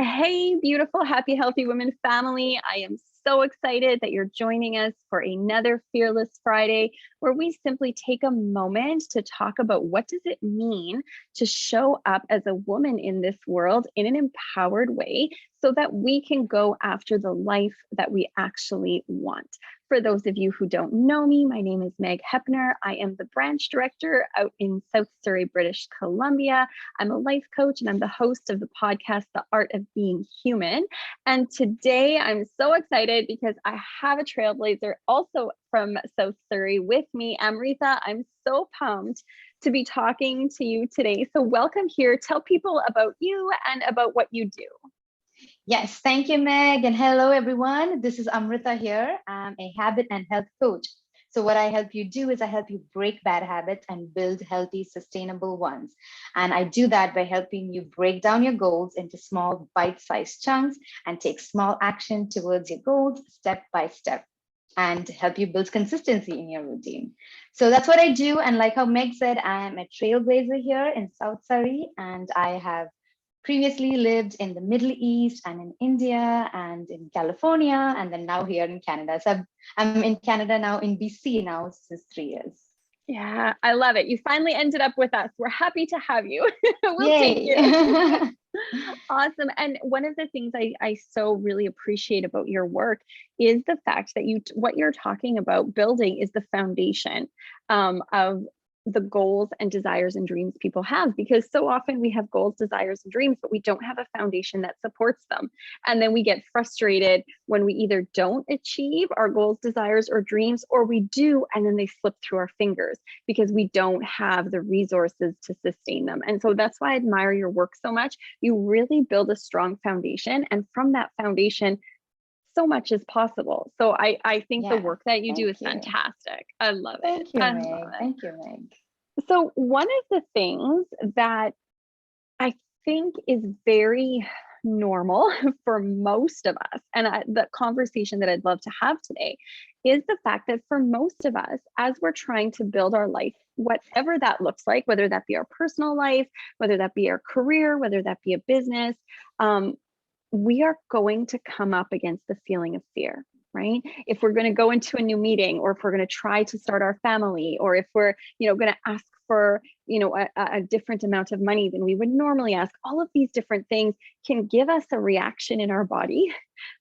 Hey, beautiful, happy, healthy women family. I am so excited that you're joining us for another Fearless Friday, where we simply take a moment to talk about what does it mean to show up as a woman in this world in an empowered way so that we can go after the life that we actually want. For those of you who don't know me, my name is Meg Heppner. I am the branch director out in South Surrey, British Columbia. I'm a life coach and I'm the host of the podcast, The Art of Being Human. And today I'm so excited because I have a trailblazer also from South Surrey with me, Amritha. I'm so pumped to be talking to you today. So welcome here. Tell people about you and about what you do. Yes, thank you, Meg. And hello, everyone. This is Amritha here. I'm a habit and health coach. So what I help you do is I help you break bad habits and build healthy, sustainable ones. And I do that by helping you break down your goals into small, bite-sized chunks and take small action towards your goals step by step and help you build consistency in your routine. So that's what I do. And like how Meg said, I am a trailblazer here in South Surrey, and I have previously lived in the Middle East and in India and in California, and then now here in Canada. So I'm in Canada now, in BC now since 3 years. Yeah, I love it. You finally ended up with us. We're happy to have you. We'll take Yay. you. Awesome. And one of the things I so really appreciate about your work is the fact that what you're talking about building is the foundation of the goals and desires and dreams people have, because so often we have goals, desires, and dreams, but we don't have a foundation that supports them. And then we get frustrated when we either don't achieve our goals, desires, or dreams, or we do, and then they slip through our fingers because we don't have the resources to sustain them. And so that's why I admire your work so much. You really build a strong foundation, and from that foundation, so much is possible. So I think the work that you do is fantastic. I love it. Thank you, Meg. Thank you, Meg. So one of the things that I think is very normal for most of us, and the conversation that I'd love to have today, is the fact that for most of us, as we're trying to build our life, whatever that looks like, whether that be our personal life, whether that be our career, whether that be a business, we are going to come up against the feeling of fear, right? If we're going to go into a new meeting, or if we're going to try to start our family, or if we're, going to ask for, a different amount of money than we would normally ask, all of these different things can give us a reaction in our body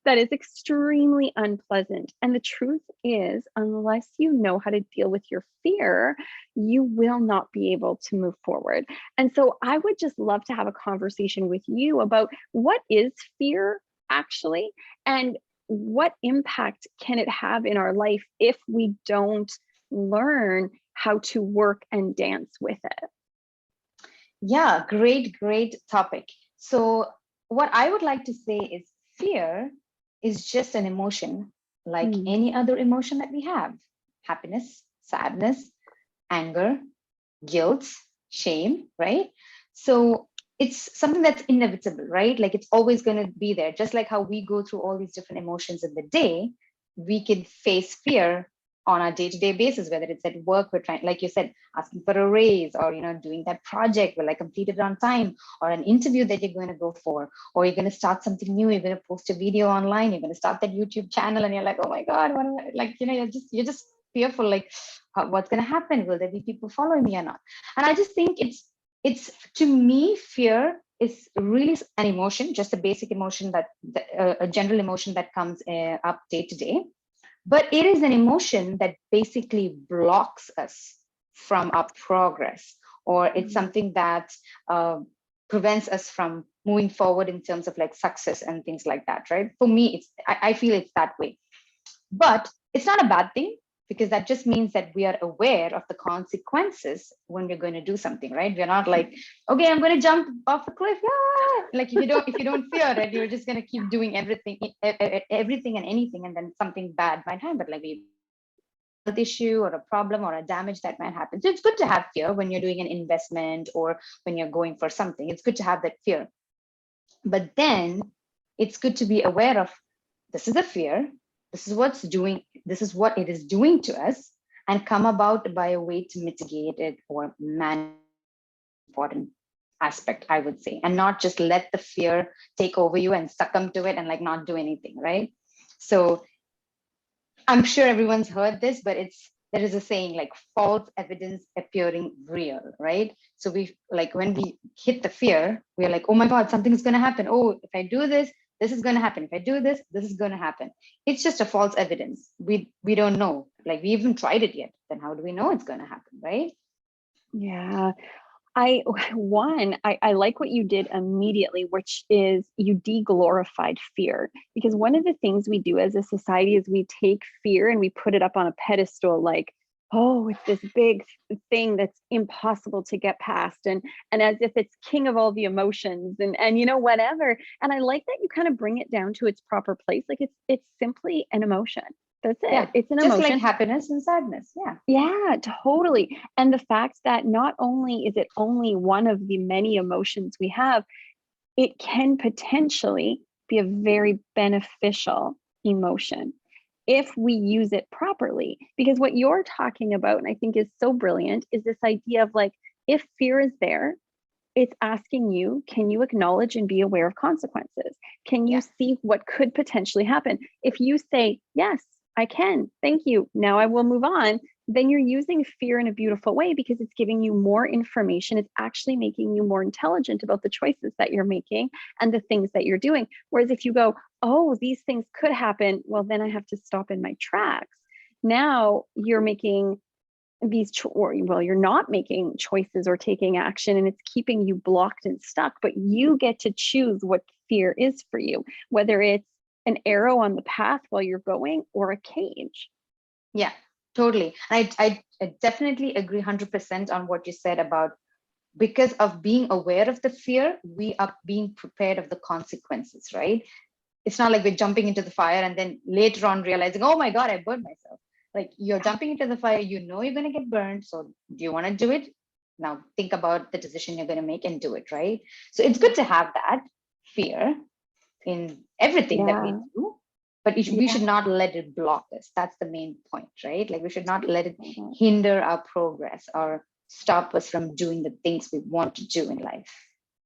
that is extremely unpleasant. And the truth is, unless you know how to deal with your fear, you will not be able to move forward. And so I would just love to have a conversation with you about what is fear actually, and what impact can it have in our life if we don't learn how to work and dance with it? Yeah, great topic. So what I would like to say is fear is just an emotion like any other emotion that we have. Happiness, sadness, anger, guilt, shame, right? So it's something that's inevitable, right? Like it's always going to be there. Just like how we go through all these different emotions in the day, we can face fear on a day-to-day basis, whether it's at work, we're trying, like you said, asking for a raise, or doing that project, will I complete it on time, or an interview that you're going to go for, or you're going to start something new, you're going to post a video online, you're going to start that YouTube channel, and you're like, oh my God, what am I, like, you're just fearful, like what's going to happen? Will there be people following me or not? And I just think it's to me, fear is really an emotion, just a basic emotion, that a general emotion that comes up day to day. But it is an emotion that basically blocks us from our progress, or it's something that prevents us from moving forward in terms of like success and things like that, right? For me, I feel it's that way. But it's not a bad thing, because that just means that we are aware of the consequences when we're going to do something, right? We're not like, okay, I'm going to jump off the cliff. Ah! Like if you don't fear it, you're just going to keep doing everything and anything, and then something bad might happen, like a health issue or a problem or a damage that might happen. So it's good to have fear when you're doing an investment or when you're going for something. It's good to have that fear. But then it's good to be aware of, this is a fear, this is what it is doing to us, and come about by a way to mitigate it or manage it. Important. aspect, I would say, and not just let the fear take over you and succumb to it and like not do anything, right? So I'm sure everyone's heard this, but there is a saying like false evidence appearing real, right? So we like when we hit the fear, we're like, oh my God, something's going to happen. Oh, if I do this, this is going to happen. If I do this, this is going to happen. It's just a false evidence. We don't know. Like we haven't tried it yet. Then how do we know it's going to happen, right? Yeah. I I like what you did immediately, which is you deglorified fear. Because one of the things we do as a society is we take fear and we put it up on a pedestal, like, oh, it's this big thing that's impossible to get past, and as if it's king of all the emotions, and whatever. And I like that you kind of bring it down to its proper place. Like it's simply an emotion. That's it. Yeah. It's an Just like emotion. happiness and sadness. Yeah. Yeah, totally. And the fact that not only is it only one of the many emotions we have, it can potentially be a very beneficial emotion if we use it properly. Because what you're talking about, and I think is so brilliant, is this idea of like, if fear is there, it's asking you, can you acknowledge and be aware of consequences? Can you Yeah. see what could potentially happen? If you say, yes, I can, thank you, now I will move on, then you're using fear in a beautiful way because it's giving you more information. It's actually making you more intelligent about the choices that you're making and the things that you're doing. Whereas if you go, oh, these things could happen, well, then I have to stop in my tracks. Now you're making well, you're not making choices or taking action, and it's keeping you blocked and stuck, but you get to choose what fear is for you, whether it's an arrow on the path while you're going or a cage. Yeah, totally. I definitely agree 100% on what you said about, because of being aware of the fear, we are being prepared of the consequences, right? It's not like we're jumping into the fire and then later on realizing, oh my God, I burned myself. Like you're jumping into the fire, you know you're going to get burned. So do you want to do it? Now think about the decision you're going to make and do it, right? So it's good to have that fear in everything that we Yeah. do, but we Yeah. should not let it block us. That's the main point, right? Like we should not let it Yeah. hinder our progress or stop us from doing the things we want to do in life.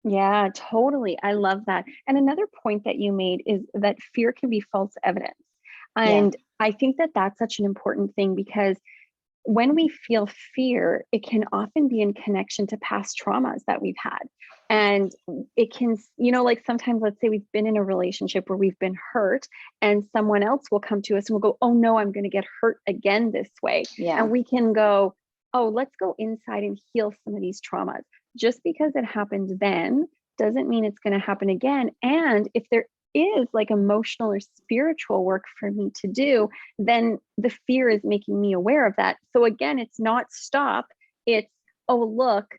Yeah, totally. I love that. And another point that you made is that fear can be false evidence. Yeah. And I think that that's such an important thing because when we feel fear, it can often be in connection to past traumas that we've had. And it can, like sometimes, let's say we've been in a relationship where we've been hurt, and someone else will come to us and we'll go, oh no, I'm going to get hurt again this way. Yeah. And we can go, oh, let's go inside and heal some of these traumas. Just because it happened then doesn't mean it's going to happen again. And if there is like emotional or spiritual work for me to do, then the fear is making me aware of that. So again, it's not stop, it's, oh, look,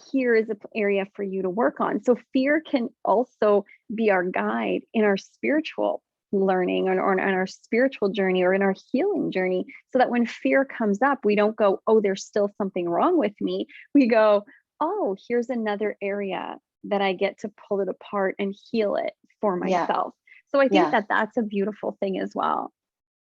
here is an area for you to work on. So fear can also be our guide in our spiritual learning or in our spiritual journey or in our healing journey, so that when fear comes up, we don't go, oh, there's still something wrong with me. We go, oh, here's another area that I get to pull it apart and heal it for Yeah. myself. So I think Yeah. that that's a beautiful thing as well.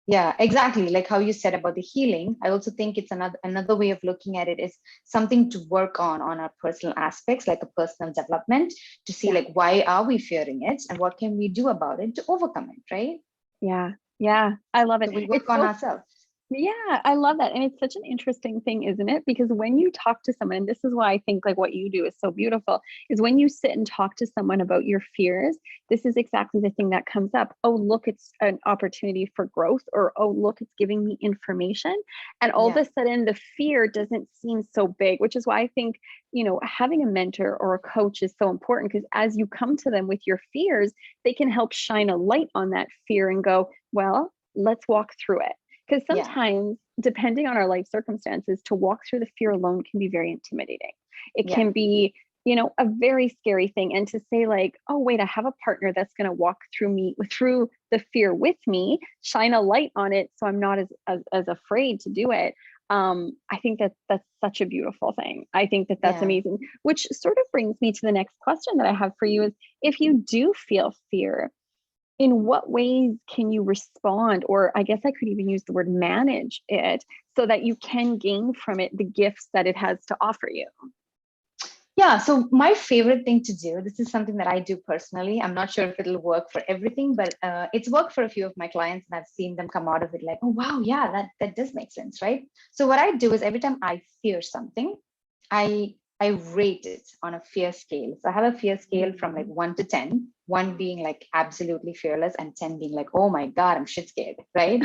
Yeah, exactly. Like how you said about the healing, I also think it's another way of looking at it is something to work on our personal aspects, like a personal development, to see Yeah. like why are we fearing it and what can we do about it to overcome it, right? Yeah. Yeah. I love it. So we work It's on so ourselves. Yeah, I love that. And it's such an interesting thing, isn't it? Because when you talk to someone, and this is why I think like what you do is so beautiful, is when you sit and talk to someone about your fears, this is exactly the thing that comes up. Oh, look, it's an opportunity for growth, or oh, look, it's giving me information. And all of Yeah. a sudden the fear doesn't seem so big, which is why I think, having a mentor or a coach is so important, because as you come to them with your fears, they can help shine a light on that fear and go, well, let's walk through it. Because Yeah. sometimes, depending on our life circumstances, to walk through the fear alone can be very intimidating. It Yeah. can be, a very scary thing. And to say like, oh, wait, I have a partner that's going to walk through the fear with me, shine a light on it, so I'm not as afraid to do it. I think that that's such a beautiful thing. I think that that's Yeah. amazing. Which sort of brings me to the next question that I have for you is, if you do feel fear, in what ways can you respond, or I guess I could even use the word manage it, so that you can gain from it the gifts that it has to offer you? Yeah, so my favorite thing to do, this is something that I do personally. I'm not sure if it'll work for everything, but it's worked for a few of my clients, and I've seen them come out of it like, oh wow, yeah, that does make sense, right? So what I do is every time I fear something, I rate it on a fear scale. So I have a fear scale from like Mhm. 1 to 10, one being like absolutely fearless, and 10 being like, oh my God, I'm shit scared, right?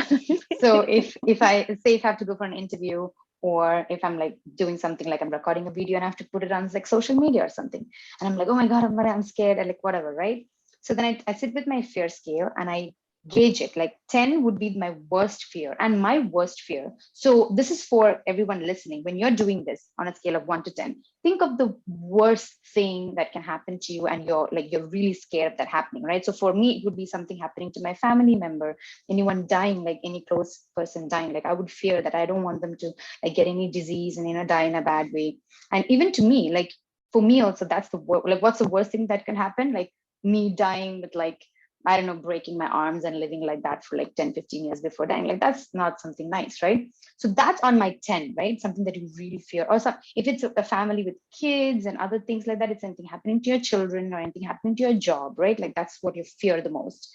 So if I say if I have to go for an interview, or if I'm like doing something like I'm recording a video and I have to put it on like social media or something, and I'm like, oh my God, I'm scared, or like whatever, right? So then I sit with my fear scale and I gauge it. Like 10 would be my worst fear and my worst fear. So this is for everyone listening. When you're doing this on a scale of 1 to 10, think of the worst thing that can happen to you, and you're really scared of that happening, right? So for me, it would be something happening to my family member, anyone dying, like any close person dying. Like I would fear that I don't want them to like get any disease and die in a bad way. And even to me, like for me also, that's like what's the worst thing that can happen? Like me dying with like, I don't know, breaking my arms and living like that for like 10, 15 years before dying. Like that's not something nice, right? So that's on my 10, right? Something that you really fear. Or some, if it's a family with kids and other things like that, it's anything happening to your children or anything happening to your job, right? Like that's what you fear the most.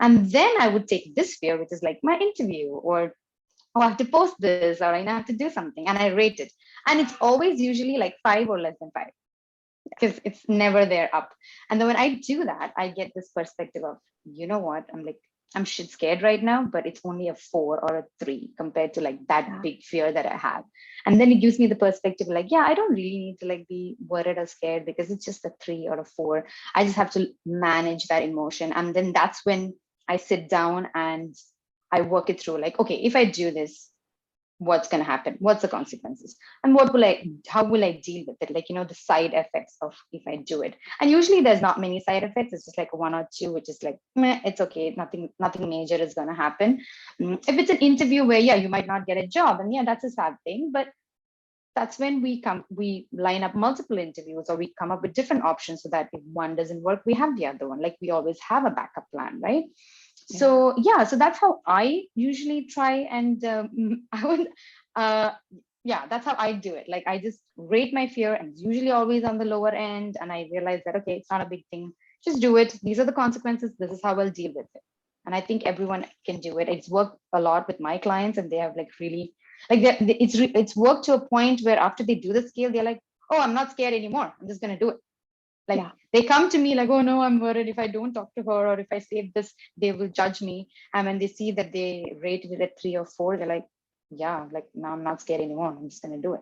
And then I would take this fear, which is like my interview, or oh, I have to post this, or I have to do something, and I rate it. And it's always usually like 5 or less than 5, because it's never there up. And then when I do that, I get this perspective of, you know what? I'm like, I'm shit scared right now, but it's only a 4 or a 3 compared to like that Yeah. big fear that I have. And then it gives me the perspective like, yeah, I don't really need to like be worried or scared, because it's just a 3 or a 4. I just have to manage that emotion. And then that's when I sit down and I work it through like, okay, if I do this, what's going to happen, what's the consequences, and what will I how will I deal with it, like the side effects of if I do it. And usually there's not many side effects, it's just like one or two, which is like, meh, it's okay, nothing major is going to happen. If it's an interview where, yeah, you might not get a job, and yeah, that's a sad thing, but that's when we line up multiple interviews, or we come up with different options, so that if one doesn't work, we have the other one. Like we always have a backup plan, right? Yeah. So yeah, so that's how I usually try. And I would uh yeah, that's how I do it. Like I just rate my fear, and it's usually always on the lower end, and I realize that, okay, it's not a big thing, just do it, these are the consequences, this is how I'll deal with it. And I think everyone can do it. It's worked a lot with my clients, and they have like really like it's worked to a point where after they do the scale, they're like, oh, I'm not scared anymore, I'm just going to do it. Like Yeah. they come to me like, oh no, I'm worried if I don't talk to her, or if I say this, they will judge me. And when they see that they rated it at 3 or 4, they're like, yeah, like now I'm not scared anymore, I'm just going to do it.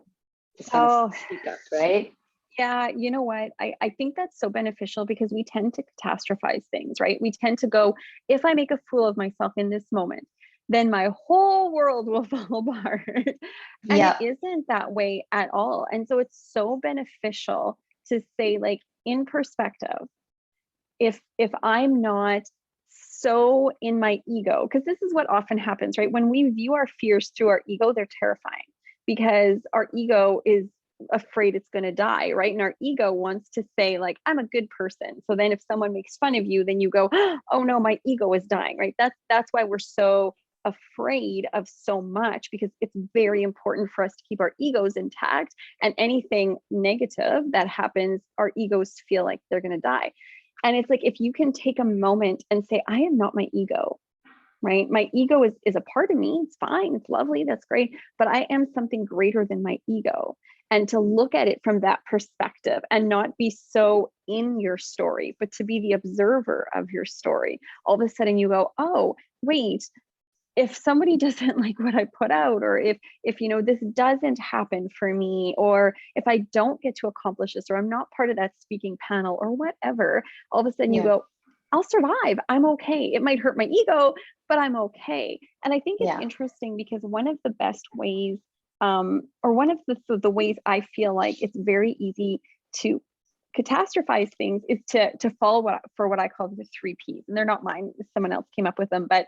Just kind of Oh, speak up, right? yeah. You know what? I think that's so beneficial because we tend to catastrophize things, right? We tend to go, if I make a fool of myself in this moment, then my whole world will fall apart. And it Yeah, isn't that way at all. And so it's so beneficial to say, like, in perspective, if I'm not so in my ego, because this is what often happens, right? When we view our fears through our ego, they're terrifying because our ego is afraid it's going to die, right? And our ego wants to say, like, I'm a good person. So then if someone makes fun of you, then you go, oh no, my ego is dying, right? That's why we're so afraid of so much, because it's very important for us to keep our egos intact, and anything negative that happens, our egos feel like they're going to die. And it's like, if you can take a moment and say, I am not my ego, right? My ego is a part of me. It's fine. It's lovely. That's great. But I am something greater than my ego. And to look at it from that perspective and not be so in your story, but to be the observer of your story. All of a sudden you go, oh, wait, if somebody doesn't like what I put out, or if this doesn't happen for me, or if I don't get to accomplish this, or I'm not part of that speaking panel or whatever, all of a sudden you yeah, go, I'll survive. I'm okay. It might hurt my ego, but I'm okay. And I think it's yeah, interesting because one of the best ways, or one of the ways I feel like it's very easy to catastrophize things, is to follow what I call the 3 Ps. And they're not mine. Someone else came up with them, but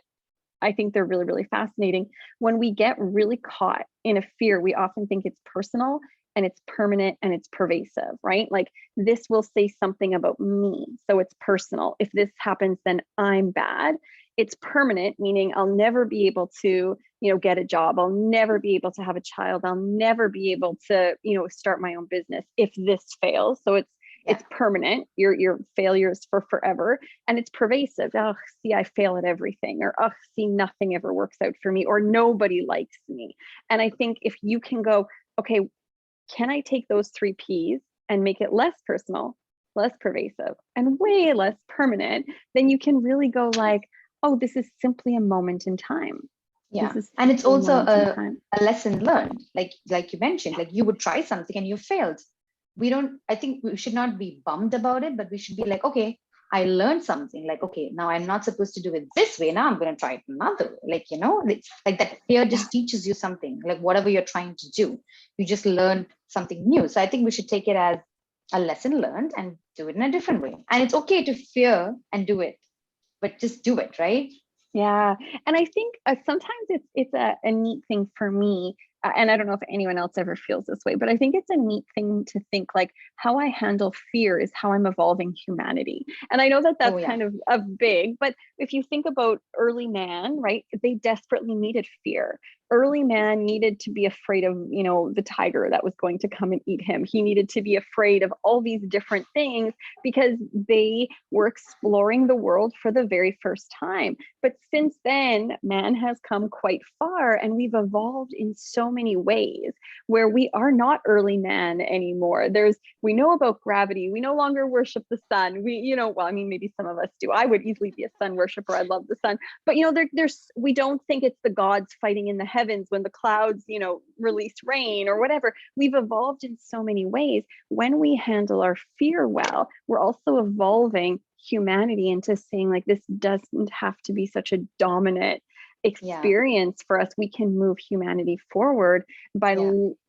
I think they're really, really fascinating. When we get really caught in a fear, we often think it's personal and it's permanent and it's pervasive, right? Like, this will say something about me, so it's personal. If this happens, then I'm bad. it's permanent, meaning I'll never be able to, get a job. I'll never be able to have a child. I'll never be able to, start my own business if this fails. So it's permanent. Your failures for forever, and it's pervasive. Oh, see, I fail at everything, or oh, see, nothing ever works out for me, or nobody likes me. And I think if you can go, okay, can I take those 3 P's and make it less personal, less pervasive, and way less permanent, then you can really go like, oh, this is simply a moment in time. Yeah. And it's also a lesson learned, like you mentioned, like you would try something and you failed. I think we should not be bummed about it, but we should be like, okay, I learned something. Like, okay, now I'm not supposed to do it this way. Now I'm going to try it another way. Like, it's like that fear just teaches you something, like whatever you're trying to do, you just learn something new. So I think we should take it as a lesson learned and do it in a different way. And it's okay to fear and do it, but just do it, right? Yeah. And I think sometimes it's a neat thing for me. And I don't know if anyone else ever feels this way, but I think it's a neat thing to think like how I handle fear is how I'm evolving humanity. And I know that that's kind of big, but if you think about early man, right, they desperately needed fear. Early man needed to be afraid of, the tiger that was going to come and eat him. He needed to be afraid of all these different things because they were exploring the world for the very first time. But since then, man has come quite far, and we've evolved in so many ways where we are not early man anymore. We know about gravity. We no longer worship the sun. Well, I mean, maybe some of us do. I would easily be a sun worshiper. I love the sun. But, we don't think it's the gods fighting in the heavens when the clouds, release rain or whatever. We've evolved in so many ways. When we handle our fear well, we're also evolving humanity into saying like, this doesn't have to be such a dominant experience for us. We can move humanity forward by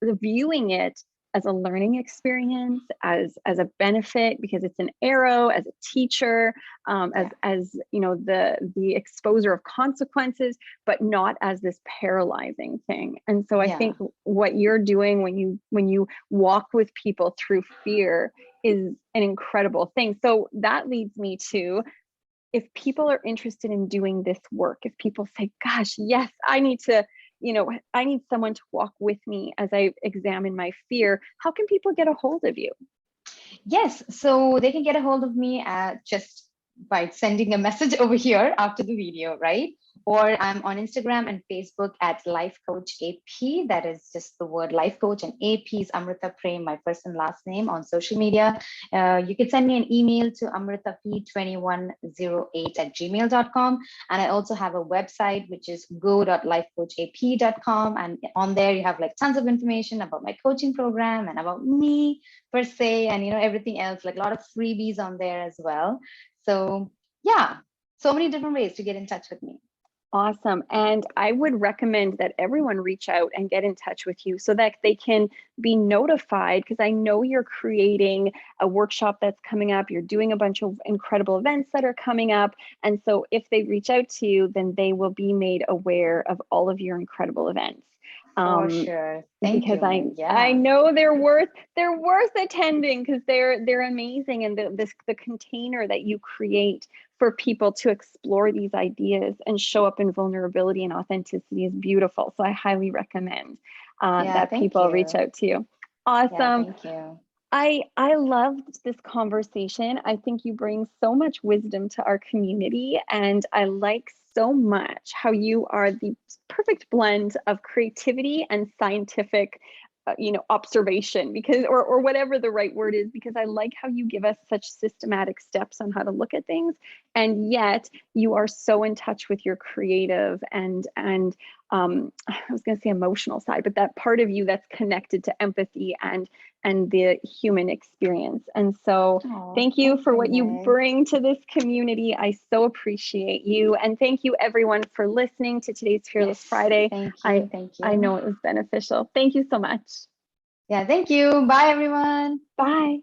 viewing it as a learning experience, as a benefit, because it's an arrow, as a teacher, as the exposure of consequences, but not as this paralyzing thing. And so I think what you're doing when you walk with people through fear is an incredible thing. So that leads me to, if people are interested in doing this work, if people say, gosh, yes, I need someone to walk with me as I examine my fear, how can people get a hold of you? Yes, so they can get a hold of me just by sending a message over here after the video, right? Or I'm on Instagram and Facebook at Life Coach AP. That is just the word Life Coach, and AP is Amritha Prem, my first and last name on social media. You can send me an email to amrithap2108@gmail.com. And I also have a website, which is go.lifecoachap.com. And on there, you have like tons of information about my coaching program and about me per se, and everything else, like a lot of freebies on there as well. So yeah, so many different ways to get in touch with me. Awesome. And I would recommend that everyone reach out and get in touch with you so that they can be notified, because I know you're creating a workshop that's coming up. You're doing a bunch of incredible events that are coming up. And so if they reach out to you, then they will be made aware of all of your incredible events. For sure. Thank you. I know they're worth attending, because they're amazing, and the container that you create for people to explore these ideas and show up in vulnerability and authenticity is beautiful. So I highly recommend that people reach out to you. Awesome. Thank you. I loved this conversation. I think you bring so much wisdom to our community, and I like so much how you are the perfect blend of creativity and scientific observation, because or whatever the right word is, because I like how you give us such systematic steps on how to look at things, and yet you are so in touch with your creative and I was going to say emotional side, but that part of you that's connected to empathy and the human experience. And so thank you for what you bring to this community. I so appreciate you. And thank you everyone for listening to today's Fearless Friday. Thank you. Thank you. I know it was beneficial. Thank you so much. Yeah, thank you. Bye, everyone. Bye.